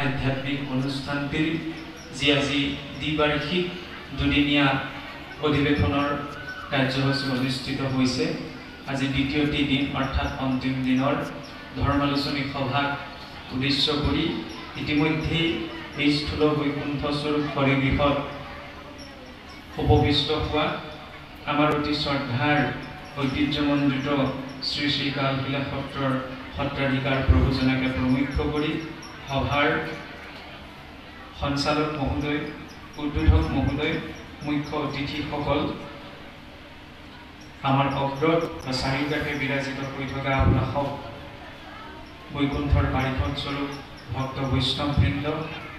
আধ্যাত্মিক অনুষ্ঠানটিৰ যি আজি দ্বিবাৰ্ষিক দুদিনীয়া অধিৱেশনৰ কাৰ্যসূচী অনুষ্ঠিত হৈছে। আজি দ্বিতীয়টি দিন অৰ্থাৎ অন্তিম দিনৰ ধৰ্মালোচনী সভাক উদ্দেশ্য কৰি ইতিমধ্যে এই স্থূল বৈকুণ্ঠ স্বৰূপ হৰিগৃহত উপবিষ্ট হোৱা আমাৰ অতি শ্ৰদ্ধাৰ ঐতিহ্যমণ্ডিত শ্ৰী শ্ৰী কালশীলা সত্ৰৰ সত্ৰাধিকাৰ প্ৰভুজনাকে প্ৰমুখ্য কৰি সভাৰ সঞ্চালক মহোদয়, উদ্বোধক মহোদয়, মুখ্য অতিথিসকল, আমাৰ অগ্ৰত চাৰিওকাষে বিৰাজিত হৈ থকা আপোনাসক বৈকুণ্ঠৰ পাৰিষদ স্বৰূপ ভক্ত বৈষ্ণৱবৃন্দ,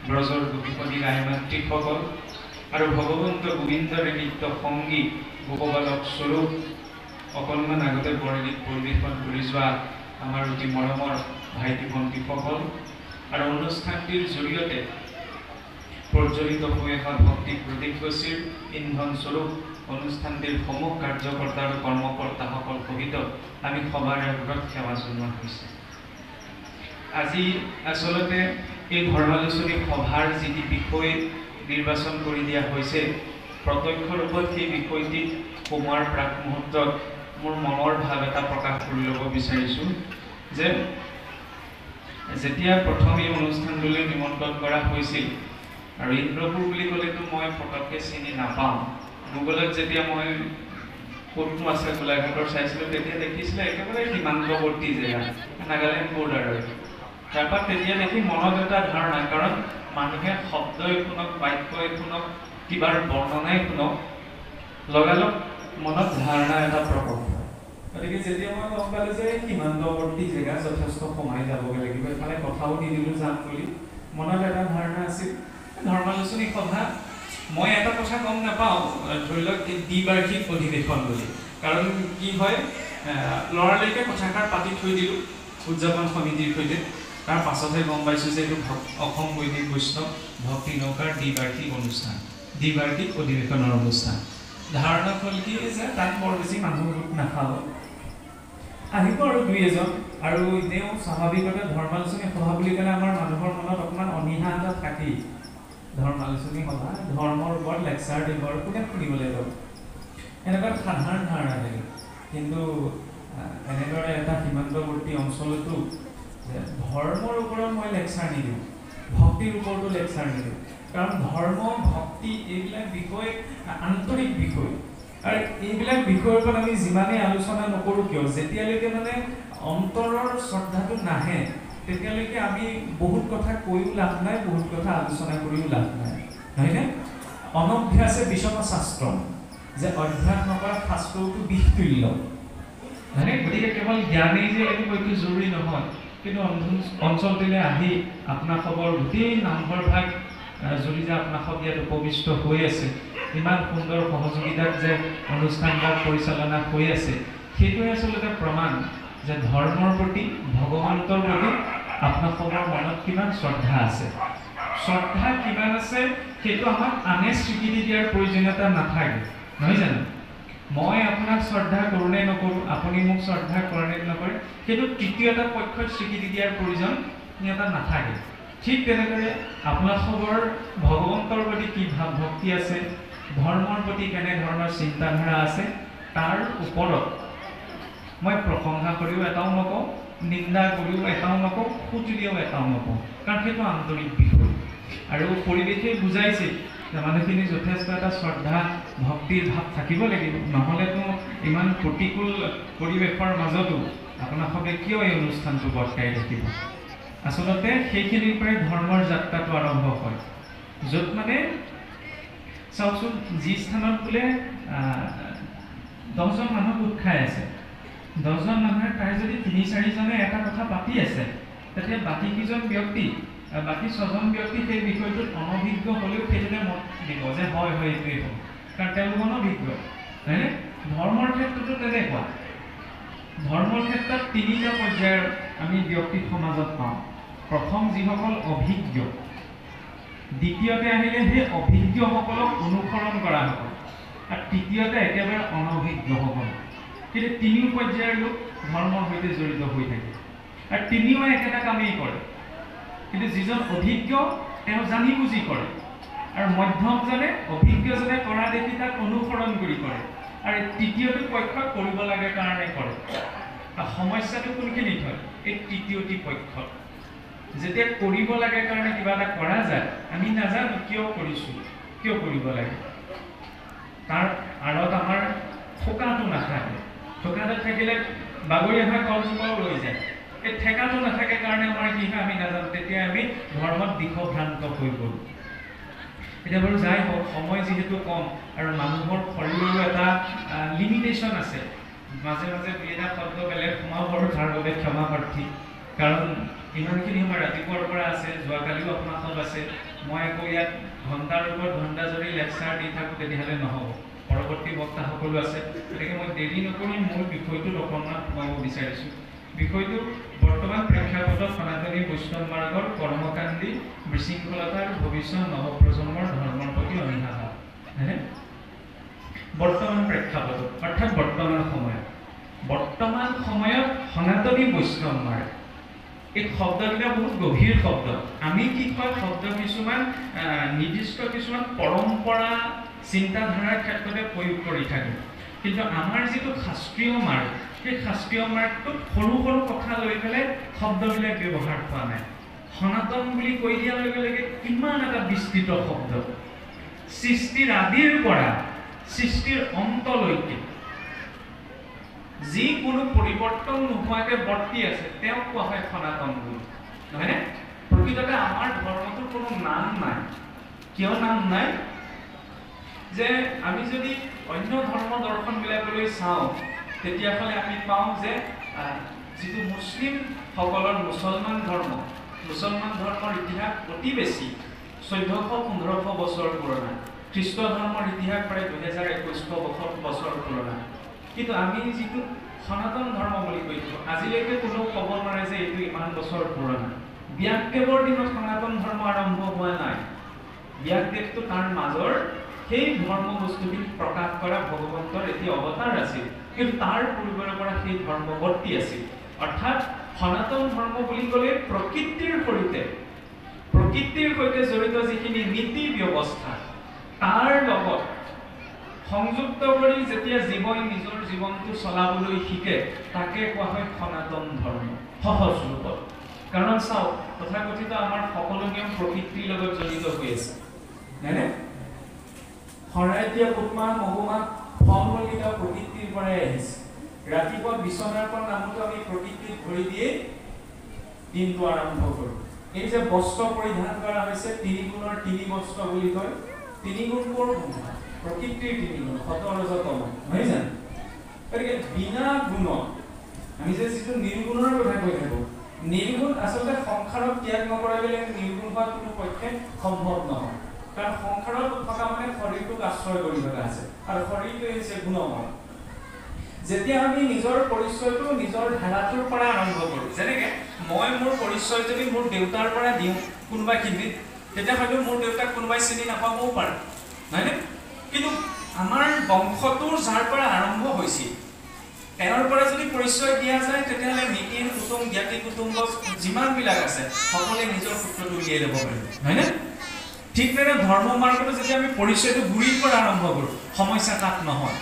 ব্ৰজৰ গোপীপদী ৰায় মাতৃসকল আৰু ভগৱন্ত গোবিন্দৰ নিত্য সংগী গোপবালক স্বৰূপ অকণমান আগতে বৰগীত পৰিৱেশন কৰি যোৱা আমাৰ অতি মৰমৰ ভাইটি ভণ্টিসকল আৰু অনুষ্ঠানটিৰ জৰিয়তে প্ৰজ্বলিত হৈ অহা ভক্তি প্ৰতীকগছিৰ ইন্ধন স্বৰূপ অনুষ্ঠানটিৰ সমূহ কাৰ্যকৰ্তা আৰু কৰ্মকৰ্তাসকল সহিত আমি সভাৰ আগত সেৱা জনোৱা হৈছে। আজি আচলতে এই ধৰ্মালোচনী সভাৰ যিটি বিষয় নিৰ্বাচন কৰি দিয়া হৈছে, প্ৰত্যক্ষ ৰূপত সেই বিষয়টিত সোমোৱাৰ প্ৰাক মুহূৰ্তত মোৰ মনৰ ভাৱ এটা প্ৰকাশ কৰি ল'ব বিচাৰিছোঁ যে যেতিয়া প্ৰথম এই অনুষ্ঠানটোলৈ নিমন্ত্ৰণ কৰা হৈছিল আৰু ইন্দ্ৰপুৰ বুলি ক'লেতো মই ফটককৈ চিনি নাপাওঁ। গুগলত যেতিয়া মই ক'তনো আছে গোলাঘাটৰ চাইছিলোঁ তেতিয়া দেখিছিলে একেবাৰে সীমান্তৱৰ্তী জেগা, নাগালেণ্ড বৰ্ডাৰৰ। তাৰপৰা তেতিয়া দেখি মনত এটা ধাৰণা, কাৰণ মানুহে শব্দ এখনক, বাক্য এখনক, কিবাৰ বৰ্ণনাই শুনক, লগালগ মনত ধাৰণা এটা প্ৰকট হয়। গতিকে যেতিয়া মই গম পালোঁ যে সীমান্তৱৰ্তী জেগা যথেষ্ট সময় যাবগৈ লাগিব, এফালে কথাও নিদিলোঁ যাম বুলি, মনত এটা ধাৰণা আছিল। ধৰ্মালোচনী সভা মই এটা কথা গম নাপাওঁ, ধৰি লওক দ্বিবাৰ্ষিক অধিৱেশন বুলি, কাৰণ কি হয় লৰালৰিকৈ কথাষাৰ পাতি থৈ দিলোঁ উদযাপন সমিতিৰ সৈতে, তাৰ পাছতহে গম পাইছোঁ যে এইটো অসম বৈদিক বৈষ্ণৱ ভক্তি নৌকাৰ দ্বিবাৰ্ষিক অনুষ্ঠান, দ্বিবাৰ্ষিক অধিৱেশনৰ অনুষ্ঠান। ধাৰণা হ'ল কি যে তাত বৰ বেছি মানুহ গোট নাখাব, আহিব আৰু দুই এজন, আৰু এনেও স্বাভাৱিকতে ধৰ্মালোচনী সভা বুলি ক'লে আমাৰ মানুহৰ মনত অকণমান অনীহা এটা থাকেই। ধৰ্মালোচনী সভা, ধৰ্মৰ ওপৰত লেকচাৰ দিব আৰু কোনে শুনিবলৈ যাব, এনেকুৱা সাধাৰণ ধাৰণা থাকে। কিন্তু এনেদৰে এটা সীমান্তৱৰ্তী অঞ্চলতো যে ধৰ্মৰ ওপৰত মই লেকচাৰ নিদিওঁ, ভক্তিৰ ওপৰতো লেকচাৰ নিদিওঁ, কাৰণ ধৰ্ম ভক্তি এইবিলাক বিষয় আন্তৰিক বিষয়, আৰু এইবিলাক বিষয়ৰ ওপৰত আমি যিমানেই আলোচনা নকৰোঁ কিয়, যেতিয়ালৈকে মানে অন্তৰৰ শ্ৰদ্ধাটো নাহে তেতিয়ালৈকে আমি বহুত কথা কৈও লাভ নাই, বহুত কথা আলোচনা কৰিও লাভ নাই, নহয়নে? অনভ্যাসে বিষম শাস্ত্ৰ, যে অভ্যাস নকৰা শাস্ত্ৰটো বিষতুল্য, হয়নে? গতিকে কেৱল জ্ঞানেই যে লাগিব এইটো জৰুৰী নহয়। কিন্তু অঞ্চলটোলৈ আহি আপোনাসৱৰ গোটেই নামঘৰ ভাগ যদি যে আপোনাসৱ ইয়াত উপবিষ্ট হৈ আছে, ইমান সুন্দৰ সহযোগিতাত যে অনুষ্ঠানভাগ পৰিচালনা হৈ আছে, সেইটোৱে আচলতে প্ৰমাণ যে ধৰ্মৰ প্ৰতি, ভগৱন্তৰ প্ৰতি আপোনাসৱৰ মনত কিমান শ্ৰদ্ধা আছে। শ্ৰদ্ধা কিমান আছে সেইটো আমাক আনে স্বীকৃতি দিয়াৰ প্ৰয়োজনীয়তা নাথাকে, নহয় জানো? মই আপোনাক শ্ৰদ্ধা কৰোঁ নে নকৰোঁ, আপুনি মোক শ্ৰদ্ধা কৰে নে নকৰে, সেইটো তৃতীয় এটা পক্ষত স্বীকৃতি দিয়াৰ প্ৰয়োজনীয়তা নাথাকে। ঠিক তেনেদৰে আপোনাসৱৰ ভগৱন্তৰ প্ৰতি কি ভাৱ ভক্তি আছে, ধৰ্মৰ প্ৰতি কেনেধৰণৰ চিন্তাধাৰা আছে, তাৰ ওপৰত মই প্ৰশংসা কৰিও এটাও নকওঁ, নিন্দা কৰিও এটাও নকওঁ, সুতুলিও এটাও নকওঁ, কাৰণ সেইটো আন্তৰিক বিষয়। আৰু পৰিৱেশে বুজাইছে যে মানুহখিনি যথেষ্ট এটা শ্ৰদ্ধা ভক্তিৰ ভাৱ থাকিব লাগিব, নহ'লেতো ইমান প্ৰতিকূল পৰিৱেশৰ মাজতো আপোনাসৱে কিয় এই অনুষ্ঠানটো বৰ্তাই ৰাখিব। আচলতে সেইখিনিৰ পৰাই ধৰ্মৰ যাত্ৰাটো আৰম্ভ হয়, য'ত মানে চাওকচোন যি স্থানত বোলে 10জন মানুহ গোট খাই আছে, 10জন মানুহে তাই যদি 3-4জনে এটা কথা পাতি আছে, তেতিয়া বাকীকেইজন ব্যক্তি, বাকী 6জন ব্যক্তি সেই বিষয়টোত অনভিজ্ঞ হ'লেও সেইটোতে মত দিব যে হয় হয় এইটোৱেই হ'ব, কাৰণ তেওঁলোক অনভিজ্ঞ, হয়নে? ধৰ্মৰ ক্ষেত্ৰতো তেনেকুৱা। ধৰ্মৰ ক্ষেত্ৰত 3টা পৰ্যায়ৰ আমি ব্যক্তি সমাজত পাওঁ। প্ৰথম যিসকল অভিজ্ঞ, দ্বিতীয়তে আহিলে সেই অভিজ্ঞসকলক অনুসৰণ কৰা হ'ব, আৰু তৃতীয়তে একেবাৰে অনভিজ্ঞসকল। কিন্তু 3 পৰ্যায়ৰ লোক ধৰ্মৰ সৈতে জড়িত হৈ থাকে, আৰু 3ও একেটা কামেই কৰে। কিন্তু যিজন অভিজ্ঞ তেওঁ জানি বুজি কৰে, আৰু মধ্যমজনে অভিজ্ঞজনে কৰা দেখি তাক অনুসৰণ কৰি কৰে, আৰু তৃতীয়টো পক্ষক কৰিব লাগে কাৰণে কৰে। সমস্যাটো কোনখিনিত হয়? এই তৃতীয়টি পক্ষত যেতিয়া কৰিব লাগে কাৰণে কিবা এটা কৰা যায়, আমি নাজানো কিয় কৰিছোঁ, কিয় কৰিব লাগে, তাৰ আঁৰত আমাৰ ঠেকাটো নাথাকে। ঠেকাটো থাকিলে বাগৰি অহা কলজোপাও ৰৈ যায়। এই ঠেকাটো নাথাকে কাৰণে আমাৰ কি হয় আমি নাজানো, তেতিয়া আমি ধৰ্মত দিশভ্ৰান্ত হৈ গ'ল। এতিয়া বাৰু যাই হওক, সময় যিহেতু কম আৰু মানুহৰ শৰীৰৰো এটা লিমিটেশ্যন আছে, মাজে মাজে দুই এটা শব্দ বেলেগ সোমাব পাৰোঁ, তাৰ বাবে ক্ষমা প্ৰাৰ্থী। কাৰণ ইমানখিনি সময় ৰাতিপুৱাৰ পৰা আছে, যোৱাকালিও আপোনাৰ সব আছে, মই আকৌ ইয়াত ঘণ্টাৰ ওপৰত ঘণ্টা যদি লেকচাৰ দি থাকোঁ তেতিয়াহ'লে নহ'ব, পৰৱৰ্তী বক্তাসকলো আছে। গতিকে মই দেৰি নকৰি মোৰ বিষয়টোত অকণমান সোমাব বিচাৰিছোঁ। বিষয়টো বৰ্তমান প্ৰেক্ষাপটত সনাতনী বৈষ্ণৱ মাৰ্গৰ কৰ্মকাণ্ডী বিশৃংখলতা আৰু ভৱিষ্যত নৱপ্ৰজন্মৰ ধৰ্মৰ প্ৰতি অনীহা। হয়নে? বৰ্তমান প্ৰেক্ষাপটত অৰ্থাৎ বৰ্তমান সময়ত সনাতনী বৈষ্ণৱ মাৰ্গ, এই শব্দকেইটা বহুত গভীৰ শব্দ। আমি কি কয় শব্দ কিছুমান নিৰ্দিষ্ট কিছুমান পৰম্পৰা চিন্তাধাৰাৰ ক্ষেত্ৰতে প্ৰয়োগ কৰি থাকোঁ, কিন্তু আমাৰ যিটো শাস্ত্ৰীয় মাৰ্গ, সেই শাস্ত্ৰীয় মাৰ্গটোত সৰু সৰু কথা লৈ পেলাই শব্দবিলাক ব্যৱহাৰ কৰা নাই। সনাতন বুলি কৈ দিয়াৰ লগে লগে কিমান এটা বিস্তৃত শব্দ, সৃষ্টিৰ আদিৰ পৰা সৃষ্টিৰ অন্তলৈকে যিকোনো পৰিৱৰ্তন নোহোৱাকৈ বৰ্তি আছে তেওঁক কোৱা হয় সনাতন বুলি, নহয়নে? প্ৰকৃততে আমাৰ ধৰ্মটোৰ কোনো নাম নাই। কিয় নাম নাই? যে আমি যদি অন্য ধৰ্ম দৰ্শনবিলাকলৈ চাওঁ তেতিয়াহ'লে আমি পাওঁ যে যিটো মুছলিমসকলৰ মুছলমান ধৰ্মৰ ইতিহাস অতি বেছি 1400-1500 বছৰ পুৰণা। খ্ৰীষ্ট ধৰ্মৰ ইতিহাস প্ৰায় 2100 বছৰ পুৰণা। কিন্তু আমি যিটো সনাতন ধৰ্ম বুলি কৈছোঁ, আজিলৈকে কোনেও ক'ব নোৱাৰে যে এইটো ইমান বছৰ পুৰণা। ব্যাসদেৱৰ দিনত সনাতন ধৰ্ম আৰম্ভ হোৱা নাই। ব্যাসদেৱটো তাৰ মাজৰ সেই ধৰ্ম বস্তুখিনি প্ৰকাশ কৰা ভগৱন্তৰ এটি অৱতাৰ আছিল, কিন্তু তাৰ পূৰ্বৰে পৰা সেই ধৰ্ম বৰ্তি আছিল। অৰ্থাৎ সনাতন ধৰ্ম বুলি ক'লে প্ৰকৃতিৰ সৈতে জড়িত যিখিনি নীতি ব্যৱস্থা তাৰ লগত সংযুক্ত কৰি যেতিয়া জীৱই নিজৰ জীৱনটো চলাবলৈ শিকে তাকে কোৱা হয় সনাতন ধৰ্ম সহজ ৰূপত। কাৰণ চাওক, তথাকথিত আমাৰ সকলো নিয়ম প্ৰকৃতিৰ লগত জড়িত হৈ আছে, হয়নে? শৰাই দিয়া কুটমাহ মহুমাহ ফলমূলকেইটা প্ৰকৃতিৰ পৰাই আহিছে। ৰাতিপুৱা বিচনাৰ পৰা নামতো আমি প্ৰকৃতিত ভৰি দিয়ে দিনটো আৰম্ভ কৰোঁ। এই যে বস্ত্ৰ পৰিধান কৰা হৈছে 3 গুণৰ 3 বস্ত্ৰ বুলি কয়, 3 গুণ ক'ৰ গুণ? প্ৰকৃতিৰ 3 গুণ, সত ৰজ তম, নহয় জানো? গতিকে বিনা গুণত আমি যে যিটো নিৰ্গুণৰ কথা কৈ থাকোঁ, নিৰ্গুণ আচলতে সংসাৰত ত্যাগ নকৰাকৈ নিৰ্গুণ হোৱা কোনো পক্ষে সম্ভৱ নহয়। কাৰণ সংসাৰত থকা মানে শৰীৰটোক আশ্ৰয় কৰি থকা আছে, আৰু শৰীৰটোৱে হৈছে গুণময়। যেতিয়া আমি নিজৰ পৰিচয়টো নিজৰ ধাৰাটোৰ পৰা আৰম্ভ কৰোঁ, যেনেকৈ মই মোৰ পৰিচয় যদি মোৰ দেউতাৰ পৰা দিওঁ কোনোবাখিনিত, তেতিয়া হয়তো মোৰ দেউতাক কোনোবাই চিনি নাপাবও পাৰে, নহয়নে? কিন্তু আমাৰ বংশটোৰ যাৰ পৰা আৰম্ভ হৈছিল তেওঁৰ পৰা যদি পৰিচয় দিয়া যায় তেতিয়াহ'লে মিতিৰ কুটুম জ্ঞাতি কুটুম্ব যিমানবিলাক আছে সকলোৱে নিজৰ সূত্ৰটো উলিয়াই ল'ব পাৰিব, নহয়নে? ঠিক তেনে ধৰ্ম মাৰ্গটো যেতিয়া আমি পৰিচয়টো গুৰিৰ পৰা আৰম্ভ কৰোঁ, সমস্যা তাত নহয়।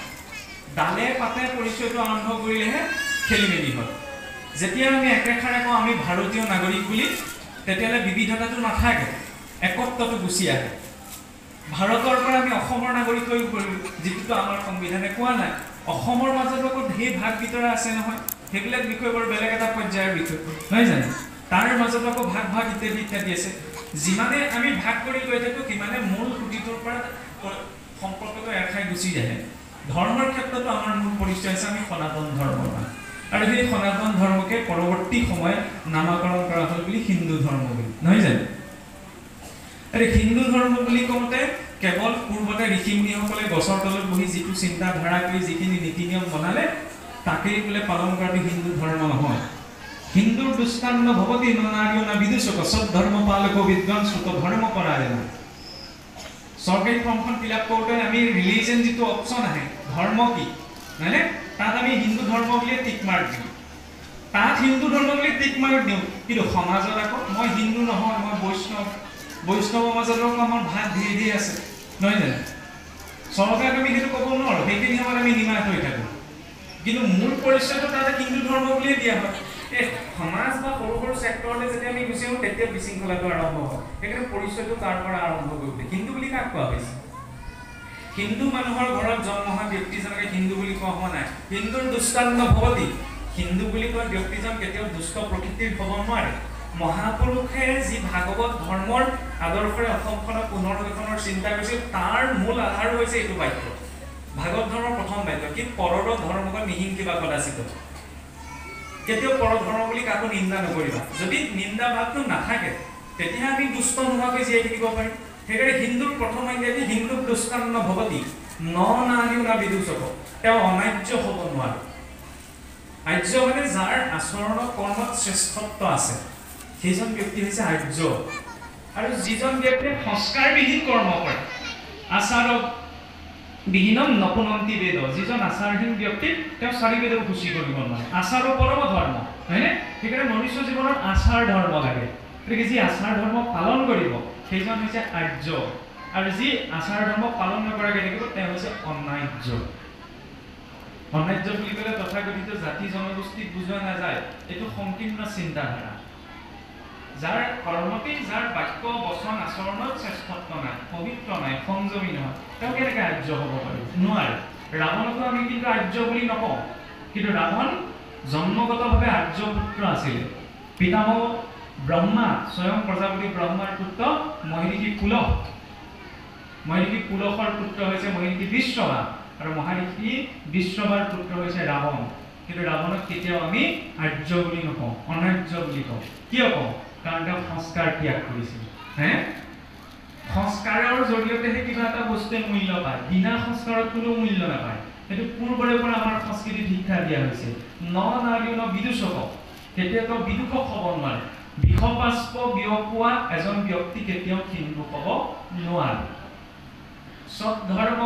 ডালে পাতে পৰিচয়টো আৰম্ভ কৰিলেহে খেলি মেলি হয়। যেতিয়া আমি একেষাৰে কওঁ আমি ভাৰতীয় নাগৰিক বুলি, তেতিয়াহ'লে বিবিধতাটো নাথাকে, একত্বটো গুচি আহে। ভাৰতৰ পৰা আমি অসমৰ নাগৰিক হৈ পৰিলোঁ, যিটোতো আমাৰ সংবিধানে কোৱা নাই। অসমৰ মাজত আকৌ ঢেৰ ভাগ বিতৰা আছে নহয়, সেইবিলাক বিষয় বাৰু বেলেগ এটা পৰ্যায়ৰ বিষয়, নহয় জানো? তাৰ মাজত আকৌ ভাগ ইত্যাদি আছে। যিমানে আমি ভাগ কৰি গৈ থাকোঁ সিমানে মূল সুঁতিটোৰ পৰা সম্পৰ্কটো এৰ খাই গুচি যায়। ধৰ্মৰ ক্ষেত্ৰতো আমাৰ মূল পৰিচয় আছে আমি সনাতন ধৰ্ম, আৰু সেই সনাতন ধৰ্মকে পৰৱৰ্তী সময়ত নামাকৰণ কৰা হ'ল বুলি হিন্দু ধৰ্ম বুলি, নহয় জানো? আৰু হিন্দু ধৰ্ম বুলি কওঁতে কেৱল পূৰ্বতে ঋষিমুনিসকলে গছৰ তলত বহি যিটো চিন্তাধাৰা কৰি যিখিনি নীতি নিয়ম বনালে তাকেই বোলে পালন কৰাটো হিন্দু ধৰ্ম নহয়। হিন্দুৰ দুষ্টান্ন ভৱতি নাৰ্য না বিদুষক সদ্ধৰ্ম পালক বিদ্বান শ্ৰুত ধৰ্ম পৰায়ণ। চৰকাৰী ফৰ্মখন ফিল আপ কৰোঁতে আমি ৰিলিজন যিটো অপশ্যন আহে ধৰ্ম কি, নহয়নে? তাত আমি হিন্দু ধৰ্ম বুলিয়ে টিক মাৰ্ক দিওঁ। তাত হিন্দু ধৰ্ম বুলি টিক মাৰি দিওঁ, কিন্তু সমাজত আকৌ মই হিন্দু নহয়, মই বৈষ্ণৱ, বৈষ্ণৱ সমাজত আমাৰ ভাগ ধীৰে আছে, নহয় জানো? চৰকাৰক আমি সেইটো ক'ব নোৱাৰোঁ, সেইখিনি সময়ত আমি নিমাত হৈ থাকোঁ, কিন্তু মূল পৰিচয়টো তাতে হিন্দু ধৰ্ম বুলিয়ে দিয়া হয়। এই সমাজ বা সৰু সৰু ছেক্টৰলৈ যেতিয়া আমি গুচি আহোঁ, তেতিয়া বিশৃংখলাটো আৰম্ভ হয়। সেইকাৰণে পৰিচয়টো তাৰ পৰা আৰম্ভ কৰিব। হিন্দু বুলি কাক কোৱা হৈছে? হিন্দু মানুহৰ ঘৰত জন্ম হোৱা ব্যক্তিজনকে হিন্দু বুলি কোৱা হোৱা নাই। হিন্দুৰ দুষ্টান্ন ভৱতি, হিন্দু বুলি কোৱা ব্যক্তিজন কেতিয়াও দুষ্ট প্ৰকৃতিৰ হ'ব নোৱাৰে। মহাপুৰুষে যি ভাগৱত ধৰ্মৰ আদৰ্শৰে অসমখনক পুনৰ্গঠনৰ চিন্তা কৰিছিল, তাৰ মূল আধাৰ হৈছে এইটো বাক্য। ভাগৱত ধৰ্মৰ প্ৰথম বাক্য কি? পৰৰ ধৰ্মক নিহিংসিবা কদাচিত। কেতিয়াও পৰধৰ্ম বুলি কাকো নিন্দা নকৰিবা। যদি নিন্দা ভাৱটো নাথাকে, তেতিয়া আমি দুষ্ট নোহোৱাকৈ জীয়াই থাকিব পাৰিম। সেইকাৰণে হিন্দুৰ প্ৰথম আজ্ঞা কি? হিন্দুক দুষ্টান্ন ভৱতি ন নানিও না বিদূষক। তেওঁ অনাৰ্য হ'ব নোৱাৰে। আৰ্য মানে যাৰ আচৰণ কৰ্মত শ্ৰেষ্ঠত্ব আছে, সেইজন ব্যক্তি হৈছে আৰ্য। আৰু যিজন ব্যক্তিয়ে সংস্কাৰবিহীন কৰ্ম কৰে, আচাৰ বিহীনম নপুনন্তি বেদ, যিজন আচাৰহীন ব্যক্তি তেওঁ চাৰি বেদক সূচী কৰিব নোৱাৰে। আচাৰৰ পৰম ধৰ্ম, হয়নে? সেইকাৰণে মনুষ্য জীৱনত আচাৰ ধৰ্ম লাগে। গতিকে যি আচাৰ ধৰ্ম পালন কৰিব, সেইজন হৈছে আৰ্য। আৰু যি আচাৰ ধৰ্ম পালন নকৰাকৈ থাকিব, তেওঁ হৈছে অনাৰ্য। অনাৰ্য বুলি ক'লে তথাকথিত জাতি জনগোষ্ঠীক বুজোৱা নাযায়, এইটো সংকীৰ্ণ চিন্তাধাৰা। যাৰ কৰ্মতে, যাৰ বাক্য বচন আচৰণত শ্ৰেষ্ঠত্ব নাই, পবিত্ৰ নাই, সংযমী নহয়, তেওঁ কেনেকৈ আৰ্য হ'ব পাৰিব? নোৱাৰে। ৰাৱণকো আমি কিন্তু আৰ্য বুলি নকওঁ, কিন্তু ৰাৱণ জন্মগতভাৱে আৰ্য পুত্ৰ আছিলে। পিতামহ ব্ৰহ্মা, স্বয়ং প্ৰজাপতি ব্ৰহ্মাৰ পুত্ৰ মহিষী পুলহ। মহিষী পুলহৰ পুত্ৰ হৈছে মহিষী বিশ্ববা, আৰু মহাৰিষি বিশ্ববাৰ পুত্ৰ হৈছে ৰাৱণ। কিন্তু ৰাৱণক কেতিয়াও আমি আৰ্য বুলি নকওঁ, অনাৰ্য বুলি কওঁ। কিয় কওঁ? কাৰণ তেওঁ সংস্কাৰ ত্যাগ কৰিছিল। হে, সংস্কাৰৰ জৰিয়তেহে কিবা এটা বস্তুৱে মূল্য পায়, বিনা সংস্কাৰত কোনো মূল্য নাপায়। সেইটো পূৰ্বৰে পৰা আমাৰ সংস্কৃতিত শিক্ষা দিয়া হৈছে। ন নাৰীও ন বিদূষক, কেতিয়াও বিদূষক হ'ব নোৱাৰে। বিষবাষ্প বিয়পোৱা এজন ব্যক্তি কেতিয়াও হিন্দু হ'ব নোৱাৰে। সৎ ধৰ্ম